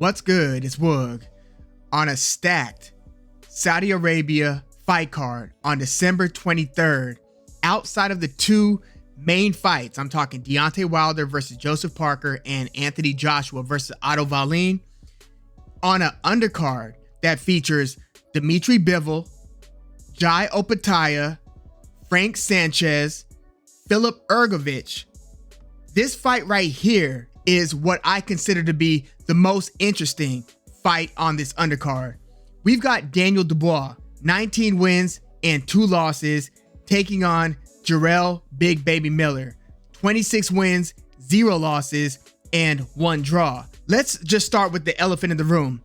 What's good? It's Woog on a stacked Saudi Arabia fight card on December 23rd. Outside of the two main fights, I'm talking Deontay Wilder versus Joseph Parker and Anthony Joshua versus Otto Wallin, on an undercard that features Dimitri Bivol, Jai Opetaia, Frank Sanchez, Filip Hrgović. This fight right here is what I consider to be the most interesting fight on this undercard. We've got Daniel DuBois, 19 wins and 2 losses, taking on Jarrell Big Baby Miller, 26 wins, 0 losses, and 1 draw. Let's just start with the elephant in the room.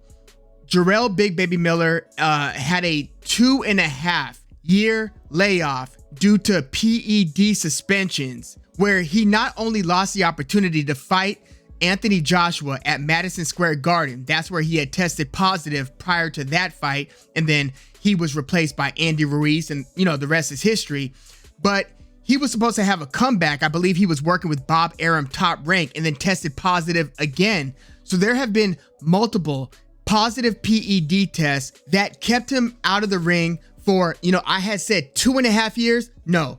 Jarrell Big Baby Miller had a 2.5-year layoff due to PED suspensions, where he not only lost the opportunity to fight Anthony Joshua at Madison Square Garden. That's where he had tested positive prior to that fight, and then he was replaced by Andy Ruiz, and the rest is history. But he was supposed to have a comeback. I believe he was working with Bob Arum, Top Rank, and then tested positive again. So there have been multiple positive PED tests that kept him out of the ring for, I had said 2.5 years. No,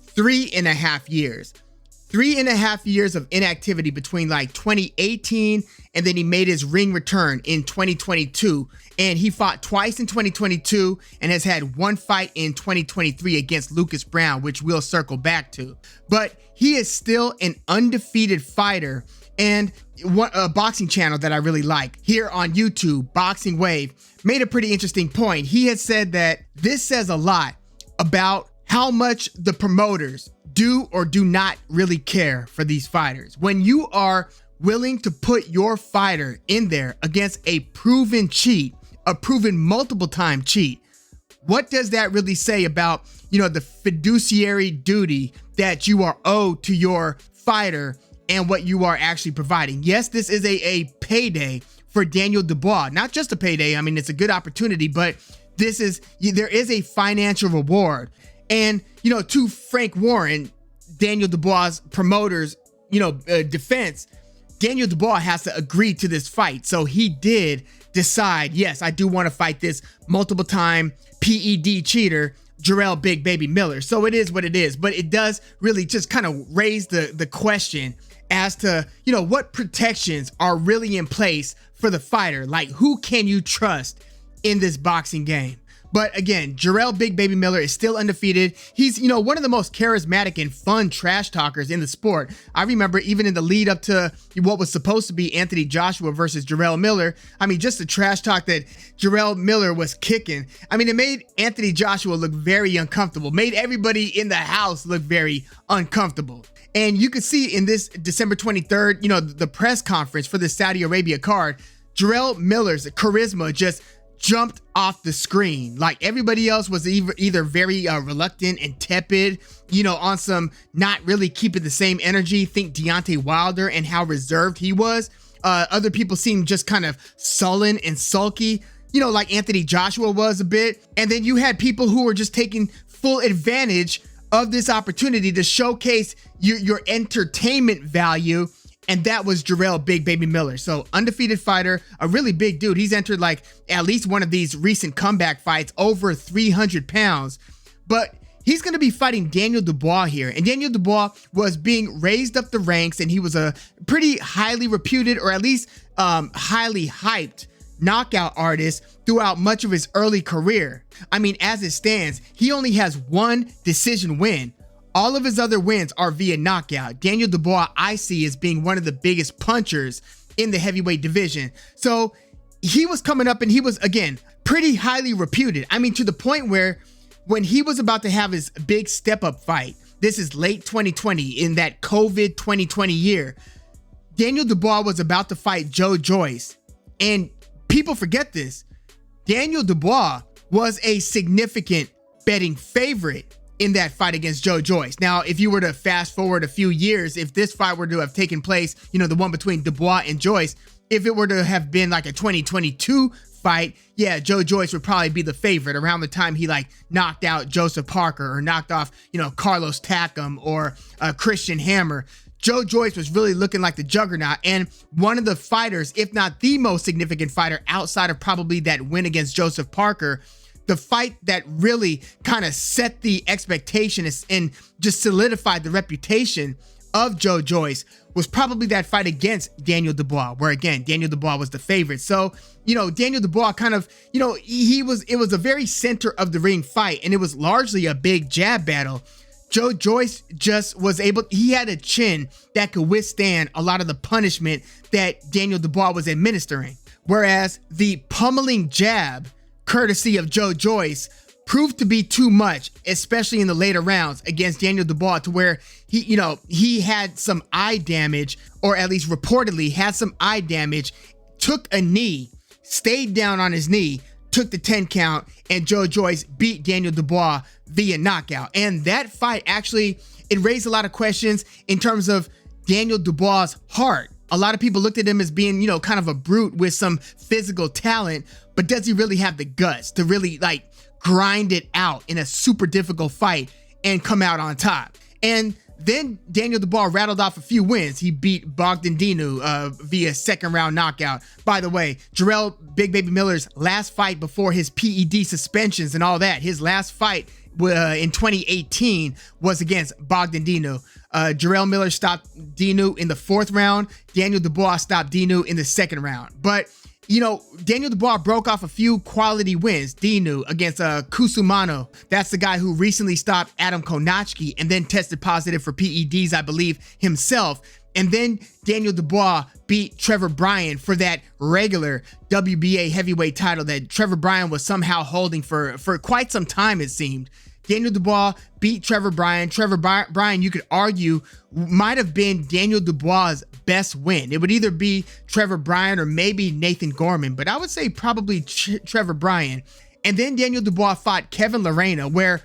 3.5 years. 3.5 years of inactivity between like 2018 and then he made his ring return in 2022. And he fought twice in 2022 and has had 1 fight in 2023 against Lucas Brown, which we'll circle back to. But he is still an undefeated fighter. And a boxing channel that I really like here on YouTube, Boxing Wave, made a pretty interesting point. He had said that this says a lot about how much the promoters do or do not really care for these fighters. When you are willing to put your fighter in there against a proven cheat, a proven multiple time cheat, what does that really say about, the fiduciary duty that you are owed to your fighter and what you are actually providing? Yes, this is a payday for Daniel DuBois. Not just a payday. I mean, it's a good opportunity, but there is a financial reward. And, to Frank Warren, Daniel DuBois' promoters, defense, Daniel DuBois has to agree to this fight. So he did decide, yes, I do want to fight this multiple time PED cheater, Jarrell Big Baby Miller. So it is what it is. But it does really just kind of raise the question as to, what protections are really in place for the fighter. Like, who can you trust in this boxing game? But again, Jarrell Big Baby Miller is still undefeated. He's, one of the most charismatic and fun trash talkers in the sport. I remember even in the lead up to what was supposed to be Anthony Joshua versus Jarrell Miller. I mean, just the trash talk that Jarrell Miller was kicking. I mean, it made Anthony Joshua look very uncomfortable, made everybody in the house look very uncomfortable. And you could see in this December 23rd, the press conference for the Saudi Arabia card, Jarrell Miller's charisma just jumped off the screen. Like, everybody else was either very reluctant and tepid, on some not really keeping the same energy. Think Deontay Wilder and how reserved he was. Other people seemed just kind of sullen and sulky, like Anthony Joshua was a bit. And then you had people who were just taking full advantage of this opportunity to showcase your entertainment value. And that was Jarrell Big Baby Miller. So undefeated fighter, a really big dude. He's entered like at least one of these recent comeback fights, over 300 pounds. But he's going to be fighting Daniel DuBois here. And Daniel DuBois was being raised up the ranks, and he was a pretty highly reputed, or at least highly hyped knockout artist throughout much of his early career. I mean, as it stands, he only has 1 decision win. All of his other wins are via knockout. Daniel DuBois, I see as being one of the biggest punchers in the heavyweight division. So he was coming up and he was, again, pretty highly reputed. I mean, to the point where when he was about to have his big step-up fight, this is late 2020, in that COVID 2020 year, Daniel DuBois was about to fight Joe Joyce. And people forget this. Daniel DuBois was a significant betting favorite in that fight against Joe Joyce. Now, if you were to fast forward a few years, if this fight were to have taken place, the one between DuBois and Joyce, if it were to have been like a 2022 fight, yeah, Joe Joyce would probably be the favorite around the time he knocked out Joseph Parker or knocked off, Carlos Takam or Christian Hammer. Joe Joyce was really looking like the juggernaut and one of the fighters, if not the most significant fighter outside of probably that win against Joseph Parker. The fight that really kind of set the expectation and just solidified the reputation of Joe Joyce was probably that fight against Daniel DuBois, where again, Daniel DuBois was the favorite. So, Daniel DuBois kind of, it was a very center of the ring fight, and it was largely a big jab battle. Joe Joyce just was he had a chin that could withstand a lot of the punishment that Daniel DuBois was administering. Whereas the pummeling jab, courtesy of Joe Joyce, proved to be too much, especially in the later rounds against Daniel DuBois, to where he had some eye damage, or at least reportedly had some eye damage, took a knee, stayed down on his knee, took the 10 count, and Joe Joyce beat Daniel DuBois via knockout. And that fight actually, it raised a lot of questions in terms of Daniel DuBois' heart. A lot of people looked at him as being, kind of a brute with some physical talent, but does he really have the guts to really grind it out in a super difficult fight and come out on top? And then Daniel DuBois rattled off a few wins. He beat Bogdan Dinu via second round knockout. By the way, Jarrell Big Baby Miller's last fight before his PED suspensions and all that, his last fight in 2018 was against Bogdan Dinu. Jarrell Miller stopped Dinu in the fourth round. Daniel DuBois stopped Dinu in the second round. But Daniel DuBois broke off a few quality wins. Dinu against Kusumano. That's the guy who recently stopped Adam Konachki and then tested positive for PEDs, I believe, himself. And then Daniel DuBois beat Trevor Bryan for that regular WBA heavyweight title that Trevor Bryan was somehow holding for quite some time, it seemed. Daniel DuBois beat Trevor Bryan. Trevor Bryan, you could argue, might have been Daniel DuBois' best win. It would either be Trevor Bryan or maybe Nathan Gorman, but I would say probably Trevor Bryan. And then Daniel DuBois fought Kevin Lerena, where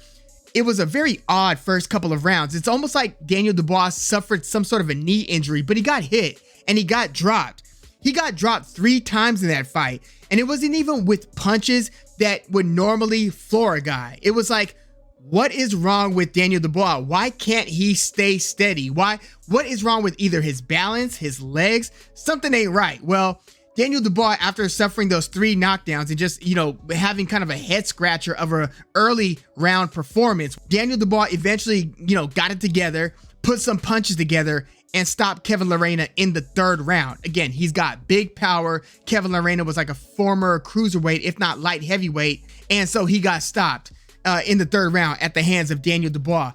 it was a very odd first couple of rounds. It's almost like Daniel DuBois suffered some sort of a knee injury, but he got hit and he got dropped. He got dropped 3 times in that fight, and it wasn't even with punches that would normally floor a guy. It was like, what is wrong with Daniel DuBois? Why can't he stay steady? What is wrong with either his balance, his legs? Something ain't right. Well, Daniel DuBois, after suffering those 3 knockdowns and just, having kind of a head scratcher of an early round performance, Daniel DuBois eventually, got it together, put some punches together, and stopped Kevin Lerena in the 3rd round. Again, he's got big power. Kevin Lerena was like a former cruiserweight, if not light heavyweight, and so he got stopped in the 3rd round at the hands of Daniel DuBois.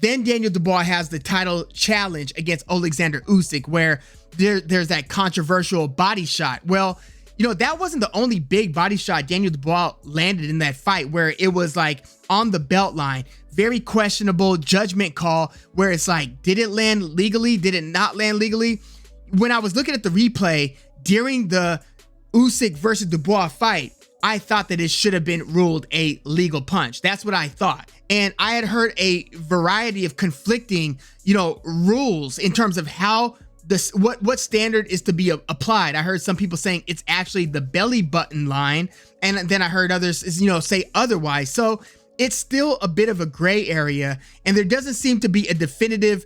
Then Daniel DuBois has the title challenge against Alexander Usyk, where there's that controversial body shot. Well, that wasn't the only big body shot Daniel DuBois landed in that fight, where it was like on the belt line. Very questionable judgment call, where it's like, did it land legally? Did it not land legally? When I was looking at the replay during the Usyk versus DuBois fight, I thought that it should have been ruled a legal punch. That's what I thought. And I had heard a variety of conflicting, rules in terms of how what standard is to be applied. I heard some people saying it's actually the belly button line, and then I heard others, say otherwise. So it's still a bit of a gray area, and there doesn't seem to be a definitive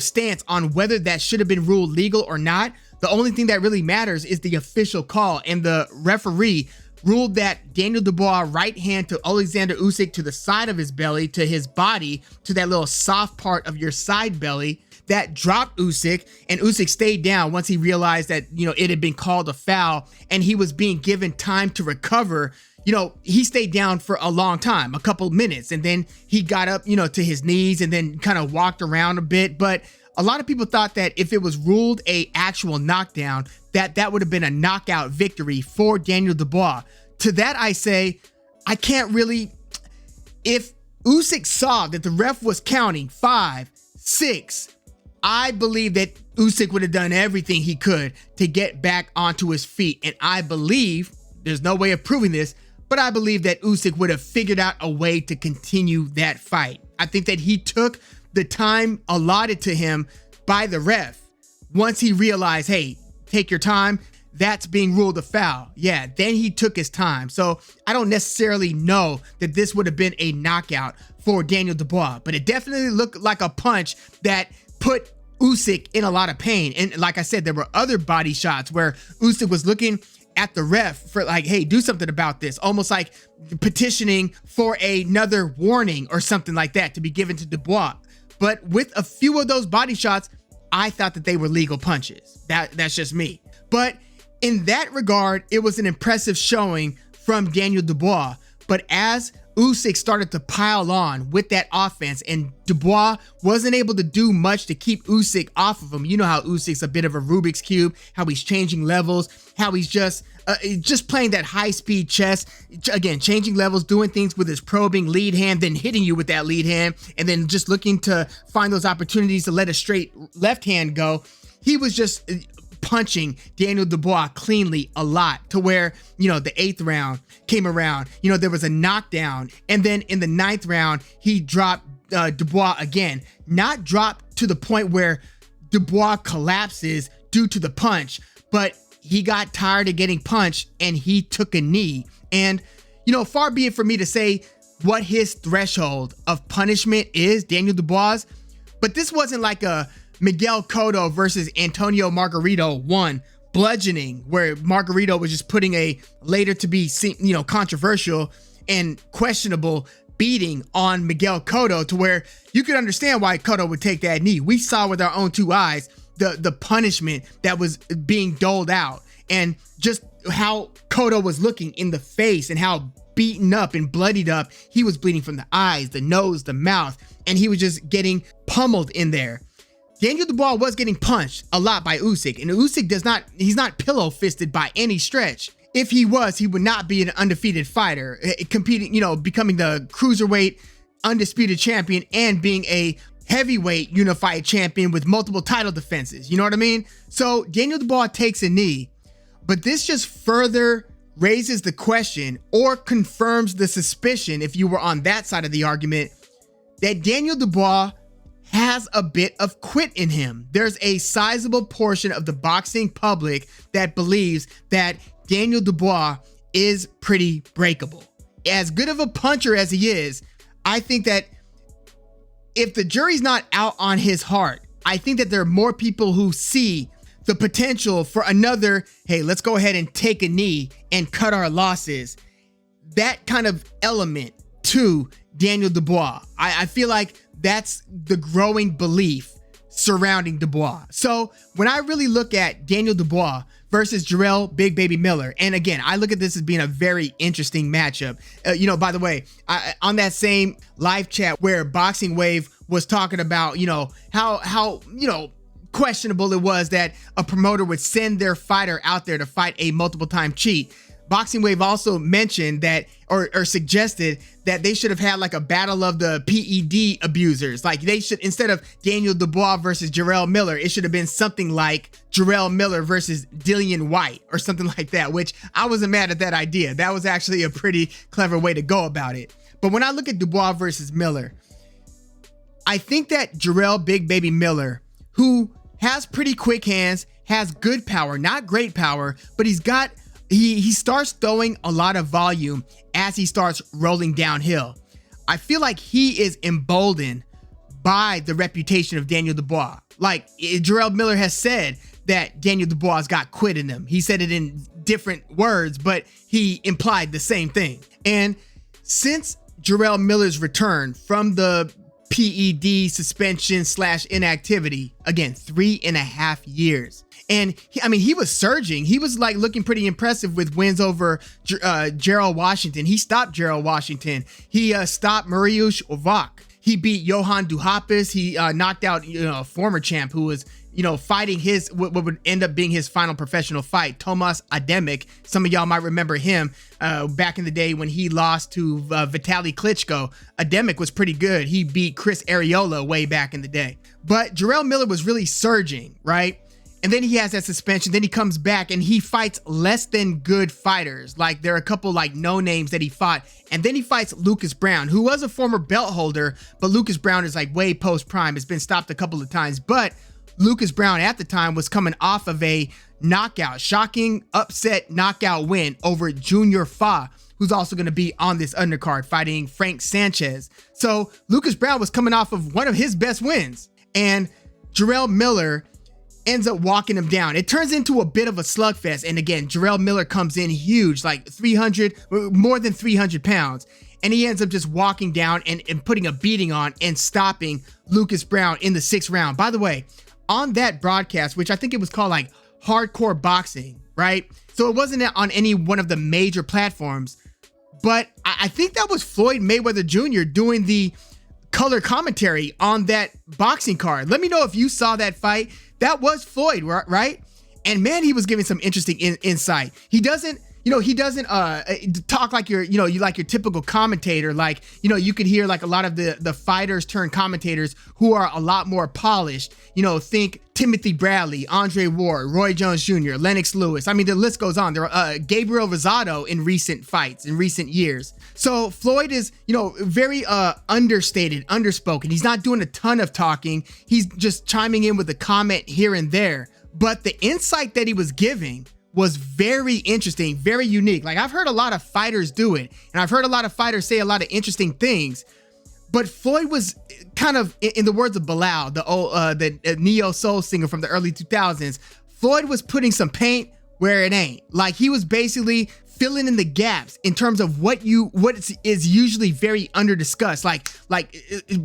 stance on whether that should have been ruled legal or not. The only thing that really matters is the official call, and the referee ruled that Daniel DuBois right hand to Alexander Usyk to the side of his belly, to his body, to that little soft part of your side belly, that dropped Usyk, and Usyk stayed down once he realized that, it had been called a foul and he was being given time to recover. He stayed down for a long time, a couple minutes, and then he got up, to his knees and then kind of walked around a bit. But a lot of people thought that if it was ruled a actual knockdown, that would have been a knockout victory for Daniel DuBois. To that I say, I can't really, if Usyk saw that the ref was counting 5, 6, I believe that Usyk would have done everything he could to get back onto his feet. And I believe, there's no way of proving this, but I believe that Usyk would have figured out a way to continue that fight. I think that he took the time allotted to him by the ref. Once he realized, hey, take your time, that's being ruled a foul. Yeah, then he took his time. So I don't necessarily know that this would have been a knockout for Daniel DuBois, but it definitely looked like a punch that put Usyk in a lot of pain. And like I said, there were other body shots where Usyk was looking at the ref for like, hey, do something about this, almost like petitioning for another warning or something like that to be given to DuBois. But with a few of those body shots, I thought that they were legal punches. That's just me. But in that regard, it was an impressive showing from Daniel DuBois. But as Usyk started to pile on with that offense and DuBois wasn't able to do much to keep Usyk off of him. You know how Usyk's a bit of a Rubik's Cube, how he's changing levels, how he's just playing that high-speed chess, again, changing levels, doing things with his probing lead hand, then hitting you with that lead hand, and then just looking to find those opportunities to let a straight left hand go. He was just punching Daniel DuBois cleanly a lot, to where, you know, the 8th round came around, you know, there was a knockdown, and then in the 9th round, he dropped DuBois again. Not dropped to the point where DuBois collapses due to the punch, but he got tired of getting punched and he took a knee. And, you know, far be it for me to say what his threshold of punishment is, Daniel DuBois, but this wasn't like a Miguel Cotto versus Antonio Margarito 1 bludgeoning, where Margarito was just putting a later to be seen, you know, controversial and questionable beating on Miguel Cotto, to where you could understand why Cotto would take that knee. We saw with our own 2 eyes the punishment that was being doled out, and just how Cotto was looking in the face and how beaten up and bloodied up he was, bleeding from the eyes, the nose, the mouth, and he was just getting pummeled in there. Daniel DuBois was getting punched a lot by Usyk, and Usyk he's not pillow fisted by any stretch. If he was, he would not be an undefeated fighter, competing, you know, becoming the cruiserweight undisputed champion and being a heavyweight unified champion with multiple title defenses. You know what I mean? So Daniel DuBois takes a knee, but this just further raises the question, or confirms the suspicion, if you were on that side of the argument, that Daniel DuBois has a bit of quit in him. There's a sizable portion of the boxing public that believes that Daniel DuBois is pretty breakable. As good of a puncher as he is, I think that if the jury's not out on his heart, I think that there are more people who see the potential for another, hey, let's go ahead and take a knee and cut our losses. That kind of element to Daniel DuBois. I feel like that's the growing belief surrounding DuBois. So when I really look at Daniel DuBois versus Jarrell Big Baby Miller, and again, I look at this as being a very interesting matchup. You know, by the way, on that same live chat where Boxing Wave was talking about, you know, how you know, questionable it was that a promoter would send their fighter out there to fight a multiple time cheat, Boxing Wave also mentioned that, or suggested that they should have had like a battle of the PED abusers. Like they should, instead of Daniel DuBois versus Jarrell Miller, it should have been something like Jarrell Miller versus Dillian White or something like that, which I wasn't mad at that idea. That was actually a pretty clever way to go about it. But when I look at DuBois versus Miller, I think that Jarrell Big Baby Miller, who has pretty quick hands, has good power, not great power, but he starts throwing a lot of volume as he starts rolling downhill. I feel like he is emboldened by the reputation of Daniel DuBois. Like Jarrell Miller has said that Daniel DuBois got quit in him. He said it in different words, but he implied the same thing. And since Jarrell Miller's return from the PED suspension / inactivity, again, 3.5 years. And he was surging. He was like looking pretty impressive with wins over Jarrell Washington. He stopped Jarrell Washington. He stopped Mariusz Ovak. He beat Johan Duhaupas. He knocked out a former champ who was fighting his what would end up being his final professional fight, Tomas Ademic. Some of y'all might remember him back in the day when he lost to Vitaly Klitschko. Ademic was pretty good. He beat Chris Arreola way back in the day. But Jarrell Miller was really surging, right? And then he has that suspension. Then he comes back and he fights less than good fighters. Like there are a couple like no names that he fought. And then he fights Lucas Brown, who was a former belt holder, but Lucas Brown is like way post prime. Has been stopped a couple of times, but Lucas Brown at the time was coming off of a shocking upset knockout win over Junior Fa, who's also going to be on this undercard fighting Frank Sanchez. So Lucas Brown was coming off of one of his best wins, and Jarrell Miller ends up walking him down. It turns into a bit of a slugfest. And again, Jarrell Miller comes in huge, like more than 300 pounds. And he ends up just walking down and putting a beating on and stopping Lucas Brown in the 6th round. By the way, on that broadcast, which I think it was called like Hardcore Boxing, right? So it wasn't on any one of the major platforms, but I think that was Floyd Mayweather Jr. doing the color commentary on that boxing card. Let me know if you saw that fight. That was Floyd, right? And man, he was giving some interesting insight. He doesn't talk like you like your typical commentator. Like, you could hear like a lot of the fighters turned commentators who are a lot more polished. Think Timothy Bradley, Andre Ward, Roy Jones Jr., Lennox Lewis. I mean, the list goes on. There are Gabriel Rosado in recent fights, in recent years. So Floyd is, very understated, underspoken. He's not doing a ton of talking. He's just chiming in with a comment here and there. But the insight that he was giving was very interesting, very unique. Like, I've heard a lot of fighters do it, and I've heard a lot of fighters say a lot of interesting things. But Floyd was kind of, in the words of Bilal, the neo soul singer from the early 2000s, Floyd was putting some paint where it ain't. Like, he was basically filling in the gaps in terms of what is usually very under discussed. Like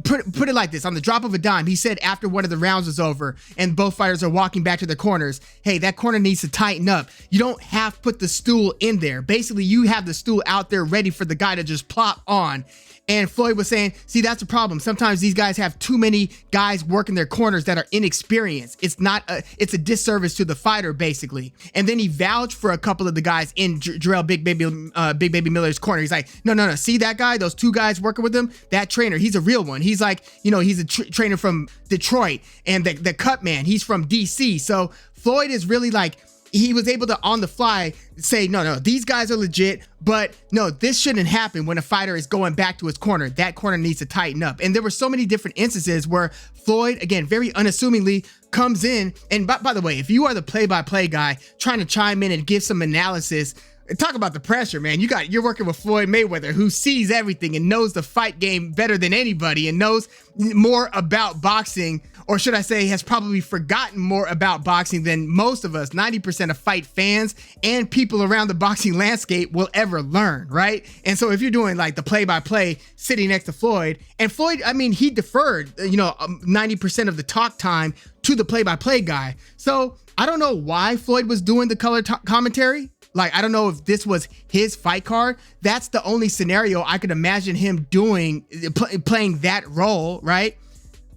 put it like this: on the drop of a dime, he said after one of the rounds was over and both fighters are walking back to their corners, hey, that corner needs to tighten up. You don't have to put the stool in there. Basically, you have the stool out there ready for the guy to just plop on. And Floyd was saying, see, that's the problem. Sometimes these guys have too many guys working their corners that are inexperienced. It's a disservice to the fighter, basically. And then he vouched for a couple of the guys in Jarrell Big Baby Miller's corner. He's like, no. See that guy? Those 2 guys working with him? That trainer, he's a real one. He's like, he's a trainer from Detroit. And the cut man, he's from DC. So Floyd is really like, he was able to on the fly say, no, these guys are legit, but no, this shouldn't happen when a fighter is going back to his corner. That corner needs to tighten up. And there were so many different instances where Floyd, again, very unassumingly comes in. And by the way, if you are the play-by-play guy trying to chime in and give some analysis, talk about the pressure, man. You're working with Floyd Mayweather, who sees everything and knows the fight game better than anybody and knows more about boxing, or should I say has probably forgotten more about boxing than most of us, 90% of fight fans and people around the boxing landscape will ever learn, right? And so if you're doing like the play-by-play sitting next to Floyd, and Floyd, I mean, he deferred, 90% of the talk time to the play-by-play guy. So I don't know why Floyd was doing the color commentary. Like, I don't know if this was his fight card. That's the only scenario I could imagine him doing, playing that role, right?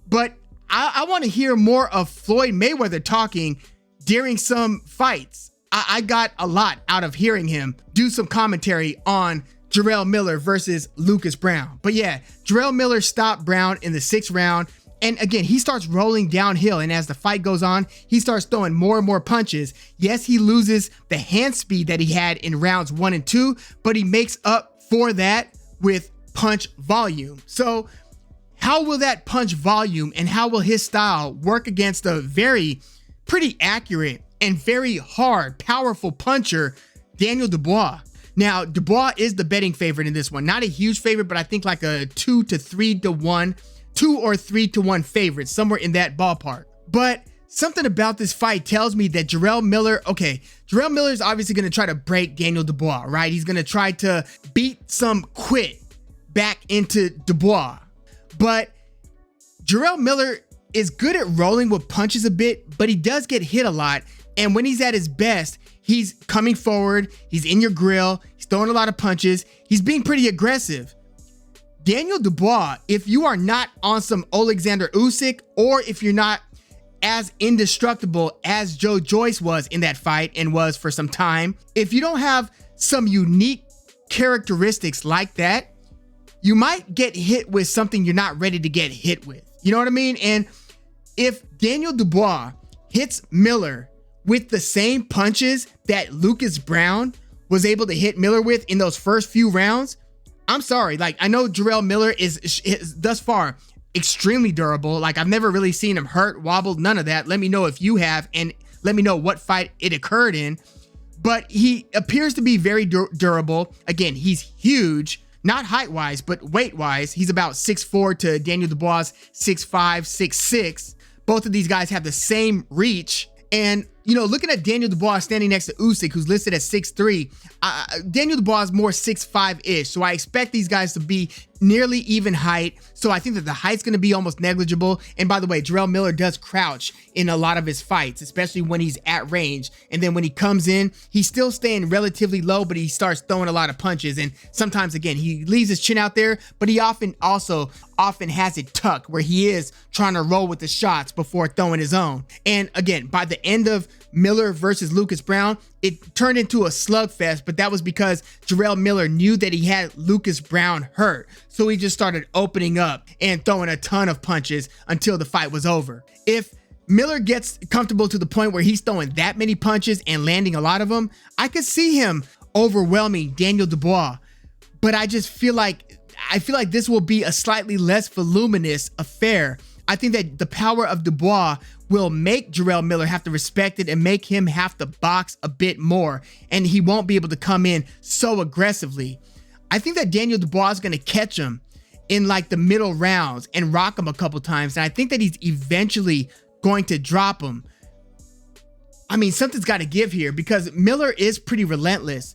But I want to hear more of Floyd Mayweather talking during some fights. I got a lot out of hearing him do some commentary on Jarrell Miller versus Lucas Brown. But yeah, Jarrell Miller stopped Brown in the 6th round. And again, he starts rolling downhill. And as the fight goes on, he starts throwing more and more punches. Yes, he loses the hand speed that he had in rounds 1 and 2, but he makes up for that with punch volume. So how will that punch volume and how will his style work against a pretty accurate and very hard, powerful puncher, Daniel DuBois? Now, DuBois is the betting favorite in this one. Not a huge favorite, but I think like a 2 to 3 to 1. 2 or 3 to 1 favorite, somewhere in that ballpark. But something about this fight tells me that Jarrell Miller is obviously going to try to break Daniel DuBois, right? He's going to try to beat some quit back into DuBois. But Jarrell Miller is good at rolling with punches a bit, but he does get hit a lot. And when he's at his best, he's coming forward, he's in your grill, he's throwing a lot of punches, he's being pretty aggressive. Daniel DuBois, if you are not on some Alexander Usyk, or if you're not as indestructible as Joe Joyce was in that fight and was for some time, if you don't have some unique characteristics like that, you might get hit with something you're not ready to get hit with. You know what I mean? And if Daniel DuBois hits Miller with the same punches that Lucas Brown was able to hit Miller with in those first few rounds, I'm sorry, like, I know Jarrell Miller is thus far extremely durable. Like, I've never really seen him hurt, wobbled, none of that. Let me know if you have, and let me know what fight it occurred in. But he appears to be very durable. Again, he's huge, not height-wise, but weight-wise. He's about 6'4" to Daniel DuBois' 6'5", 6'6". Both of these guys have the same reach. And, you know, looking at Daniel Dubois standing next to Usyk, who's listed at 6'3", Daniel Dubois is more 6'5"-ish. So I expect these guys to be nearly even height. So I think that the height's going to be almost negligible. And by the way, Jarrell Miller does crouch in a lot of his fights, especially when he's at range. And then when he comes in, he's still staying relatively low, but he starts throwing a lot of punches. And sometimes, again, he leaves his chin out there, but he often has it tucked where he is trying to roll with the shots before throwing his own. And again, by the end of Miller versus Lucas Brown, it turned into a slugfest, but that was because Jarrell Miller knew that he had Lucas Brown hurt. So he just started opening up and throwing a ton of punches until the fight was over. If Miller gets comfortable to the point where he's throwing that many punches and landing a lot of them, I could see him overwhelming Daniel Dubois. But I feel like this will be a slightly less voluminous affair. I think that the power of Dubois will make Jarrell Miller have to respect it and make him have to box a bit more, and he won't be able to come in so aggressively. I think that Daniel Dubois is going to catch him in like the middle rounds and rock him a couple times, and I think that he's eventually going to drop him. I mean, something's got to give here because Miller is pretty relentless.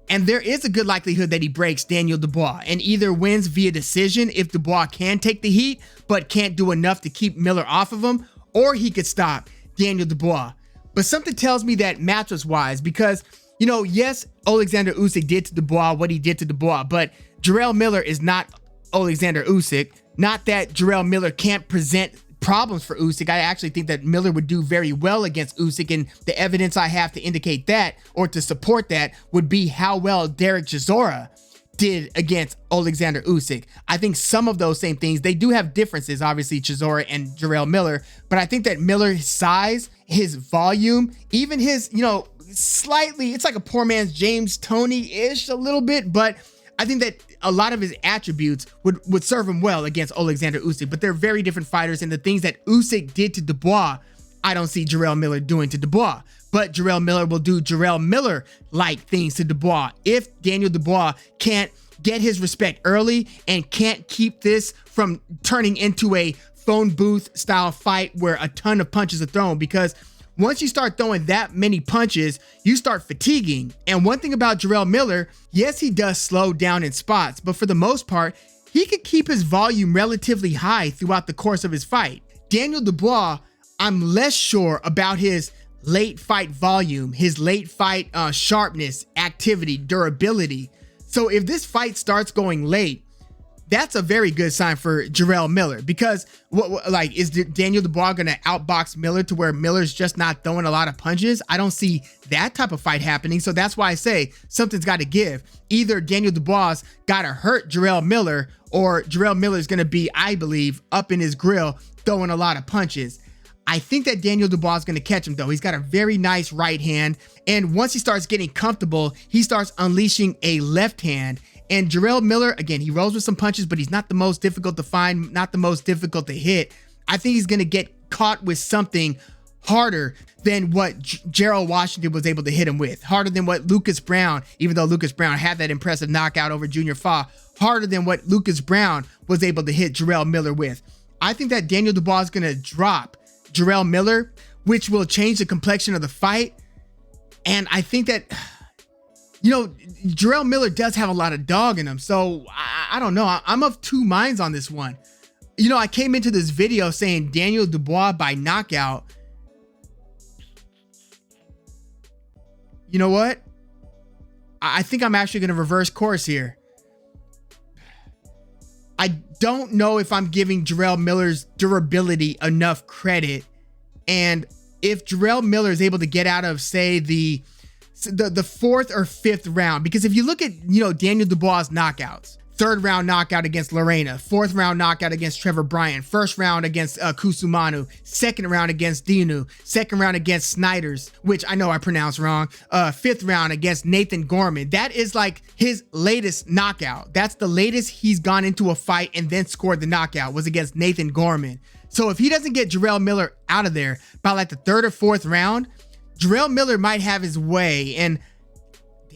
And there is a good likelihood that he breaks Daniel Dubois and either wins via decision if Dubois can take the heat, but can't do enough to keep Miller off of him, or he could stop Daniel Dubois. But something tells me that mattress-wise, because, you know, yes, Alexander Usyk did to Dubois what he did to Dubois, but Jarrell Miller is not Alexander Usyk. Not that Jarrell Miller can't present problems for Usyk. I actually think that Miller would do very well against Usyk, and the evidence I have to indicate that or to support that would be how well Derek Chisora did against Alexander Usyk. I think some of those same things, they do have differences, obviously Chisora and Jarrell Miller, but I think that Miller's size, his volume, even his, you know, slightly, it's like a poor man's James Toney-ish a little bit, but I think that a lot of his attributes would serve him well against Alexander Usyk, but they're very different fighters, and the things that Usyk did to Dubois, I don't see Jarrell Miller doing to Dubois, but Jarrell Miller will do Jarrell Miller-like things to Dubois if Daniel Dubois can't get his respect early and can't keep this from turning into a phone booth style fight where a ton of punches are thrown, because once you start throwing that many punches, you start fatiguing. And one thing about Jarrell Miller, yes, he does slow down in spots, but for the most part, he could keep his volume relatively high throughout the course of his fight. Daniel Dubois, I'm less sure about his late fight volume, his late fight sharpness, activity, durability. So if this fight starts going late, that's a very good sign for Jarrell Miller, because is Daniel Dubois going to outbox Miller to where Miller's just not throwing a lot of punches? I don't see that type of fight happening. So that's why I say something's got to give. Either Daniel Dubois got to hurt Jarrell Miller, or Jarrell Miller is going to be, I believe, up in his grill throwing a lot of punches. I think that Daniel Dubois is going to catch him, though. He's got a very nice right hand, and once he starts getting comfortable, he starts unleashing a left hand. And Jarrell Miller, again, he rolls with some punches, but he's not the most difficult to find, not the most difficult to hit. I think he's going to get caught with something harder than what Jarrell Washington was able to hit him with. Harder than what Lucas Brown, even though Lucas Brown had that impressive knockout over Junior Fa, harder than what Lucas Brown was able to hit Jarrell Miller with. I think that Daniel Dubois is going to drop Jarrell Miller, which will change the complexion of the fight. And I think that, you know, Jarrell Miller does have a lot of dog in him. So I don't know. I'm of two minds on this one. You know, I came into this video saying Daniel Dubois by knockout. You know what? I think I'm actually going to reverse course here. I don't know if I'm giving Jarrell Miller's durability enough credit. And if Jarrell Miller is able to get out of, say, the fourth or fifth round, because if you look at, you know, Daniel Dubois' knockouts, third round knockout against Lorena, fourth round knockout against Trevor Bryant, first round against Kusumanu, second round against Dinu, second round against Snyders, which I know I pronounced wrong, fifth round against Nathan Gorman. That is like his latest knockout. That's the latest he's gone into a fight and then scored the knockout, was against Nathan Gorman. So if he doesn't get Jarrell Miller out of there by like the third or fourth round, Jarrell Miller might have his way. And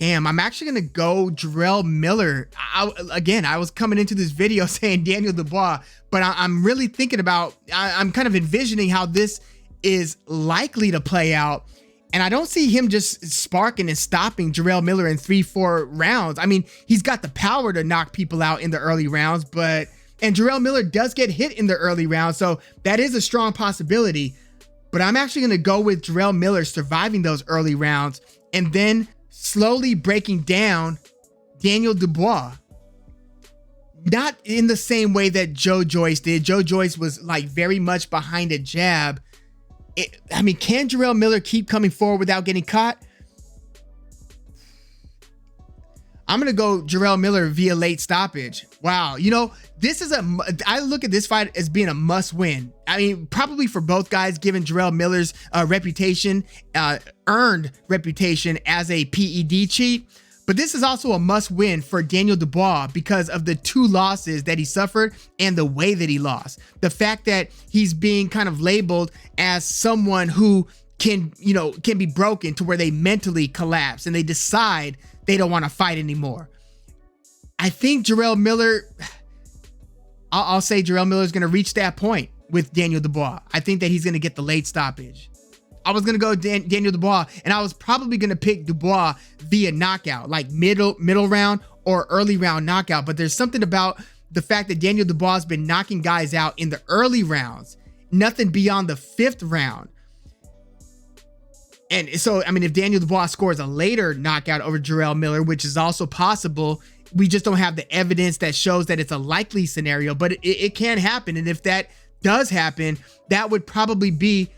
Damn, I'm actually going to go Jarrell Miller. I was coming into this video saying Daniel DuBois, but I'm really thinking about, I'm kind of envisioning how this is likely to play out. And I don't see him just sparking and stopping Jarrell Miller in 3-4 rounds. I mean, he's got the power to knock people out in the early rounds, and Jarrell Miller does get hit in the early rounds, so that is a strong possibility. But I'm actually going to go with Jarrell Miller surviving those early rounds and then slowly breaking down Daniel DuBois. Not in the same way that Joe Joyce did. Joe Joyce was like very much behind a jab. I mean, can Jarrell Miller keep coming forward without getting caught? I'm going to go Jarrell Miller via late stoppage. Wow. You know, I look at this fight as being a must win. I mean, probably for both guys, given Jarrell Miller's earned reputation as a PED cheat. But this is also a must win for Daniel DuBois because of the 2 losses that he suffered and the way that he lost. The fact that he's being kind of labeled as someone who can be broken to where they mentally collapse and they decide they don't want to fight anymore. I think Jarrell Miller, I'll say Jarrell Miller is going to reach that point with Daniel DuBois. I think that he's going to get the late stoppage. I was going to go Daniel DuBois, and I was probably going to pick DuBois via knockout, like middle round or early round knockout. But there's something about the fact that Daniel DuBois has been knocking guys out in the early rounds, nothing beyond the 5th round. And so, I mean, if Daniel DuBois scores a later knockout over Jarrell Miller, which is also possible, we just don't have the evidence that shows that it's a likely scenario, but it can happen. And if that does happen, that would probably be,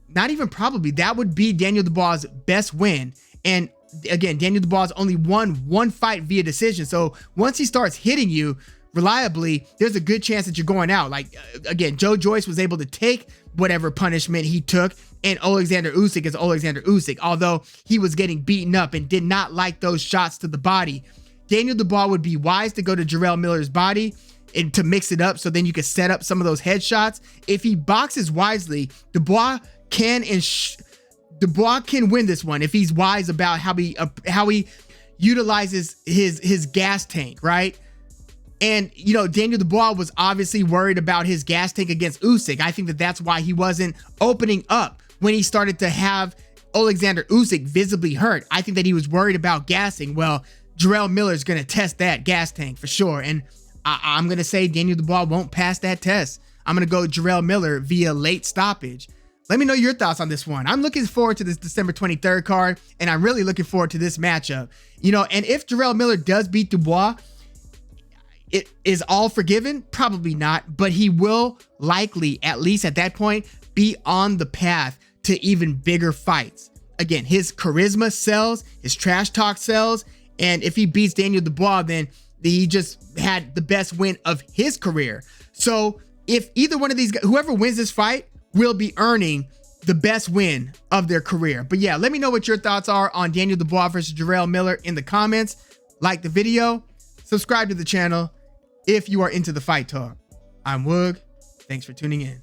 not even probably, that would be Daniel DuBois' best win. And again, Daniel DuBois only won 1 fight via decision. So once he starts hitting you reliably, there's a good chance that you're going out. Like, again, Joe Joyce was able to take whatever punishment he took, and Alexander Usyk is Alexander Usyk, although he was getting beaten up and did not like those shots to the body. Daniel DuBois would be wise to go to Jarrell Miller's body and to mix it up so then you can set up some of those headshots. If he boxes wisely, DuBois can win this one if he's wise about how he utilizes his gas tank, right? And, you know, Daniel DuBois was obviously worried about his gas tank against Usyk. I think that that's why he wasn't opening up when he started to have Alexander Usyk visibly hurt. I think that he was worried about gassing. Well, Jarrell Miller is going to test that gas tank for sure. And I'm going to say Daniel DuBois won't pass that test. I'm going to go Jarrell Miller via late stoppage. Let me know your thoughts on this one. I'm looking forward to this December 23rd card, and I'm really looking forward to this matchup. You know, and if Jarrell Miller does beat DuBois, it is all forgiven? Probably not, but he will likely, at least at that point, be on the path to even bigger fights. Again, his charisma sells, his trash talk sells, and if he beats Daniel DuBois, then he just had the best win of his career. So if either one of these guys, whoever wins this fight, will be earning the best win of their career. But yeah, let me know what your thoughts are on Daniel DuBois versus Jarrell Miller in the comments. Like the video, subscribe to the channel if you are into the fight talk. I'm Woog. Thanks for tuning in.